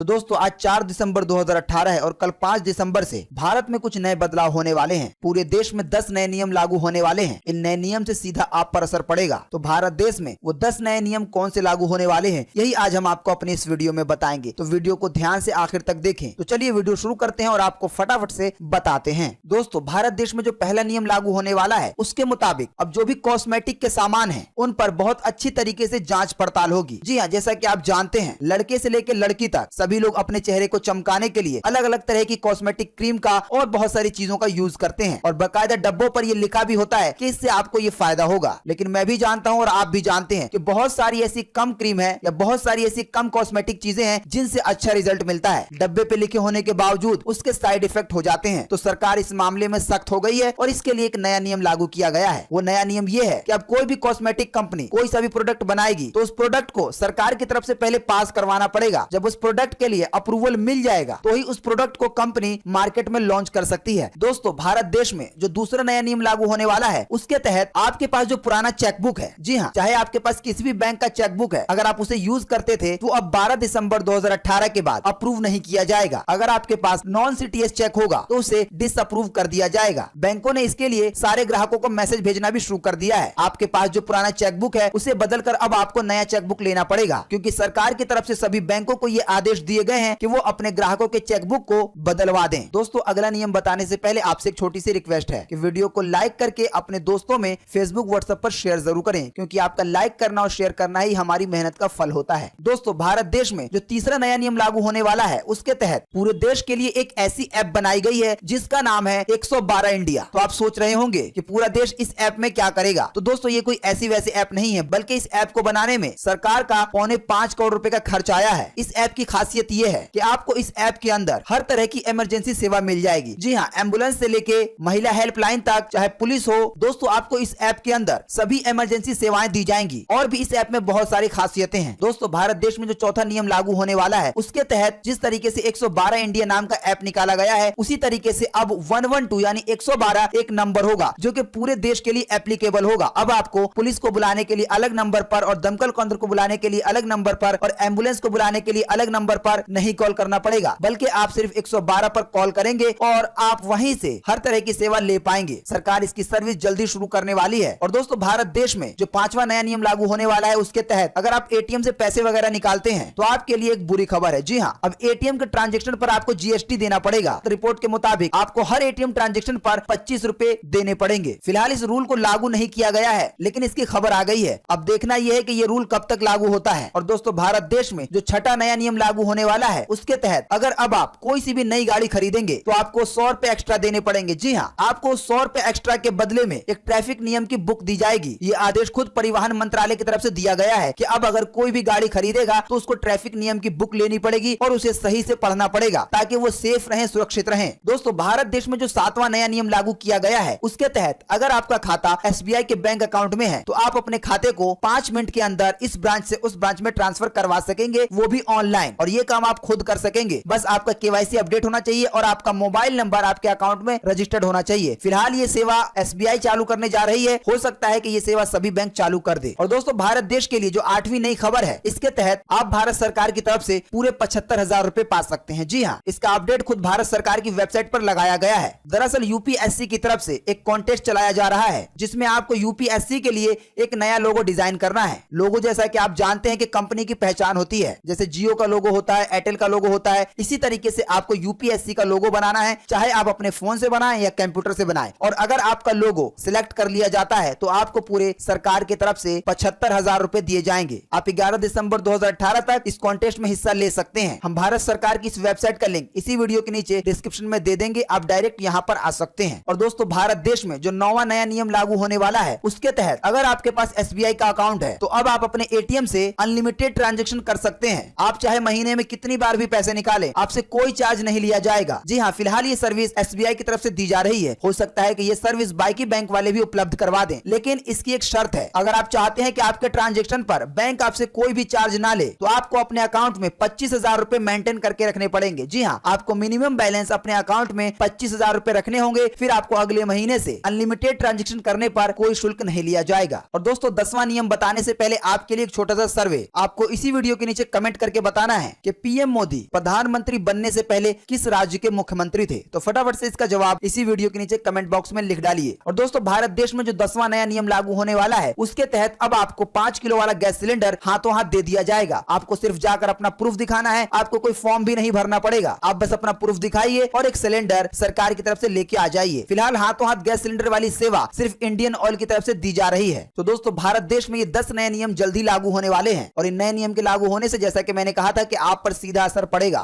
तो दोस्तों आज 4 दिसंबर 2018 है और कल 5 दिसंबर से भारत में कुछ नए बदलाव होने वाले हैं। पूरे देश में 10 नए नियम लागू होने वाले हैं। इन नए नियम से सीधा आप पर असर पड़ेगा। तो भारत देश में वो 10 नए नियम कौन से लागू होने वाले हैं, यही आज हम आपको अपने इस वीडियो में बताएंगे। तो वीडियो को ध्यान से आखिर तक देखें। तो चलिए वीडियो शुरू करते हैं और आपको फटाफट से बताते हैं। दोस्तों भारत देश में जो पहला नियम लागू होने वाला है उसके मुताबिक अब जो भी कॉस्मेटिक के सामान है उन पर बहुत अच्छी तरीके से जांच पड़ताल होगी। जी हाँ, जैसा कि आप जानते हैं लड़के से लेकर लड़की तक सभी लोग अपने चेहरे को चमकाने के लिए अलग अलग तरह की कॉस्मेटिक क्रीम का और बहुत सारी चीजों का यूज करते हैं और बाकायदा डब्बों पर ये लिखा भी होता है कि इससे आपको ये फायदा होगा। लेकिन मैं भी जानता हूं और आप भी जानते हैं कि बहुत सारी ऐसी कम क्रीम है या बहुत सारी ऐसी कम कॉस्मेटिक चीजें हैं जिनसे अच्छा रिजल्ट मिलता है। डब्बे पे लिखे होने के बावजूद उसके साइड इफेक्ट हो जाते हैं। तो सरकार इस मामले में सख्त हो गई है और इसके लिए एक नया नियम लागू किया गया है। वो नया नियम ये है कि अब कोई भी कॉस्मेटिक कंपनी कोई सा भी प्रोडक्ट बनाएगी तो उस प्रोडक्ट को सरकार की तरफ से पहले पास करवाना पड़ेगा। जब उस प्रोडक्ट के लिए अप्रूवल मिल जाएगा तो ही उस प्रोडक्ट को कंपनी मार्केट में लॉन्च कर सकती है। दोस्तों भारत देश में जो दूसरा नया नियम लागू होने वाला है उसके तहत आपके पास जो पुराना चेकबुक है, जी हाँ, चाहे आपके पास किसी भी बैंक का चेकबुक है, अगर आप उसे यूज करते थे तो अब 12 दिसंबर 2018 के बाद अप्रूव नहीं किया जाएगा। अगर आपके पास नॉन सीटीएस चेक होगा तो उसे डिसअप्रूव कर दिया जाएगा। बैंकों ने इसके लिए सारे ग्राहकों को मैसेज भेजना भी शुरू कर दिया है। आपके पास जो पुराना चेकबुक है उसे बदलकर अब आपको नया चेकबुक लेना पड़ेगा, क्योंकि सरकार की तरफ से सभी बैंकों को ये आदेश दिए गए हैं कि वो अपने ग्राहकों के चेकबुक को बदलवा दें। दोस्तों अगला नियम बताने से पहले आपसे एक छोटी सी रिक्वेस्ट है कि वीडियो को लाइक करके अपने दोस्तों में फेसबुक व्हाट्सएप पर शेयर जरूर करें, क्योंकि आपका लाइक करना और शेयर करना ही हमारी मेहनत का फल होता है। दोस्तों भारत देश में जो तीसरा नया नियम लागू होने वाला है उसके तहत पूरे देश के लिए एक ऐसी ऐप बनाई गई है जिसका नाम है 112 इंडिया। तो आप सोच रहे होंगे कि पूरा देश इस ऐप में क्या करेगा। तो दोस्तों ये कोई ऐसी वैसी ऐप नहीं है, बल्कि इस ऐप को बनाने में सरकार का 5.25 करोड़ रुपए का खर्च आया है। इस ऐप की खासियत ये है कि आपको इस ऐप के अंदर हर तरह की इमरजेंसी सेवा मिल जाएगी। जी हाँ, एम्बुलेंस से लेके महिला हेल्पलाइन तक, चाहे पुलिस हो। दोस्तों आपको इस ऐप के अंदर सभी इमरजेंसी सेवाएं दी जाएंगी और भी इस ऐप में बहुत सारी खासियतें हैं। दोस्तों भारत देश में जो चौथा नियम लागू होने वाला है उसके तहत जिस तरीके से 112 इंडिया नाम का ऐप निकाला गया है उसी तरीके से अब 112 यानी 112 एक नंबर होगा जो कि पूरे देश के लिए एप्लीकेबल होगा। अब आपको पुलिस को बुलाने के लिए अलग नंबर पर और दमकल केंद्र को बुलाने के लिए अलग नंबर पर और एम्बुलेंस को बुलाने के लिए अलग नंबर पर नहीं कॉल करना पड़ेगा, बल्कि आप सिर्फ 112 पर कॉल करेंगे और आप वहीं से हर तरह की सेवा ले पाएंगे। सरकार इसकी सर्विस जल्दी शुरू करने वाली है। और दोस्तों भारत देश में जो 5वां नया नियम लागू होने वाला है उसके तहत अगर आप एटीएम से पैसे वगैरह निकालते हैं तो आपके लिए एक बुरी खबर है। जी हाँ, अब एटीएम के ट्रांजैक्शन पर आपको जीएसटी देना पड़ेगा। तो रिपोर्ट के मुताबिक आपको हर एटीएम ट्रांजैक्शन पर 25 रुपए देने पड़ेंगे। फिलहाल इस रूल को लागू नहीं किया गया है, लेकिन इसकी खबर आ गई है। अब देखना यह है कि ये रूल कब तक लागू होता है। और दोस्तों भारत देश में जो छठा नया नियम लागू होने वाला है उसके तहत अगर अब आप कोई सी भी नई गाड़ी खरीदेंगे तो आपको 100 रुपए एक्स्ट्रा देने पड़ेंगे। जी हाँ, आपको 100 रुपए एक्स्ट्रा के बदले में एक ट्रैफिक नियम की बुक दी जाएगी। ये आदेश खुद परिवहन मंत्रालय की तरफ से दिया गया है कि अब अगर कोई भी गाड़ी खरीदेगा तो उसको ट्रैफिक नियम की बुक लेनी पड़ेगी और उसे सही से पढ़ना पड़ेगा ताकि वो सेफ रहें, सुरक्षित रहें। दोस्तों भारत देश में जो 7वां नया नियम लागू किया गया है उसके तहत अगर आपका खाता एसबीआई के बैंक अकाउंट में है तो आप अपने खाते को 5 मिनट के अंदर इस ब्रांच से उस ब्रांच में ट्रांसफर करवा सकेंगे, वो भी ऑनलाइन। और ये काम आप खुद कर सकेंगे। बस आपका केवाईसी अपडेट होना चाहिए और आपका मोबाइल नंबर आपके अकाउंट में रजिस्टर्ड होना चाहिए। फिलहाल ये सेवा एसबीआई चालू करने जा रही है। हो सकता है कि ये सेवा सभी बैंक चालू कर दे। और दोस्तों भारत देश के लिए जो 8वीं नई खबर है इसके तहत आप भारत सरकार की तरफ से पूरे 75,000 रुपए पा सकते हैं। जी हाँ, इसका अपडेट खुद भारत सरकार की वेबसाइट पर लगाया गया है। दरअसल यूपीएससी की तरफ से एक कॉन्टेस्ट चलाया जा रहा है जिसमें आपको यूपीएससी के लिए एक नया लोगो डिजाइन करना है। लोगो जैसा कि आप जानते हैं कि कंपनी की पहचान होती है, जैसे जियो का लोगो होता है, एयरटेल का लोगो होता है, इसी तरीके से आपको यूपीएससी का लोगो बनाना है, चाहे आप अपने फोन से बनाएं या कंप्यूटर से बनाएं। और अगर आपका लोगो सिलेक्ट कर लिया जाता है तो आपको पूरे सरकार की तरफ से 75,000 रुपए दिए जाएंगे। आप 11 दिसंबर 2018 तक इस कॉन्टेस्ट में हिस्सा ले सकते हैं। हम भारत सरकार की इस वेबसाइट का लिंक इसी वीडियो के नीचे डिस्क्रिप्शन में दे देंगे, आप डायरेक्ट यहाँ पर आ सकते हैं। और दोस्तों भारत देश में जो 9वां नया नियम लागू होने वाला है उसके तहत अगर आपके पास एसबीआई का अकाउंट है तो अब आप अपने एटीएम से अनलिमिटेड ट्रांजैक्शन कर सकते हैं। आप चाहे महीने में कितनी बार भी पैसे निकालें, आपसे कोई चार्ज नहीं लिया जाएगा। जी हाँ, फिलहाल ये सर्विस एसबीआई की तरफ से दी जा रही है। हो सकता है कि ये सर्विस बाकी बैंक वाले भी उपलब्ध करवा दें, लेकिन इसकी एक शर्त है। अगर आप चाहते हैं कि आपके ट्रांजैक्शन पर बैंक आपसे कोई भी चार्ज ना ले तो आपको अपने अकाउंट में 25,000 रुपए मेंटेन करके रखने पड़ेंगे। जी हाँ, आपको मिनिमम बैलेंस अपने अकाउंट में 25,000 रुपए रखने होंगे। फिर आपको अगले महीने से अनलिमिटेड ट्रांजैक्शन करने पर कोई शुल्क नहीं लिया जाएगा। और दोस्तों 10वां नियम बताने से पहले आपके लिए एक छोटा सा सर्वे, आपको इसी वीडियो के नीचे कमेंट करके बताना है कि पीएम मोदी प्रधानमंत्री बनने से पहले किस राज्य के मुख्यमंत्री थे? तो फटाफट से इसका जवाब इसी वीडियो के नीचे कमेंट बॉक्स में लिख डालिए। और दोस्तों, भारत देश में जो 10वां नया नियम लागू होने वाला है, उसके तहत अब आपको 5 किलो वाला गैस सिलेंडर हाथों हाथ दे दिया जाएगा। आपको सिर्फ जाकर अपना प्रूफ दिखाना है, आपको कोई फॉर्म भी नहीं भरना पड़ेगा। आप बस अपना प्रूफ दिखाइए और एक सिलेंडर सरकार की तरफ से लेके आ जाइए। फिलहाल हाथों हाथ गैस सिलेंडर वाली सेवा सिर्फ इंडियन ऑयल की तरफ से दी जा रही है। तो दोस्तों, भारत देश में ये 10 नए नियम जल्दी लागू होने वाले हैं और इन नए नियम के लागू होने से, जैसा कि मैंने कहा था, कि आप पर सीधा असर पड़ेगा।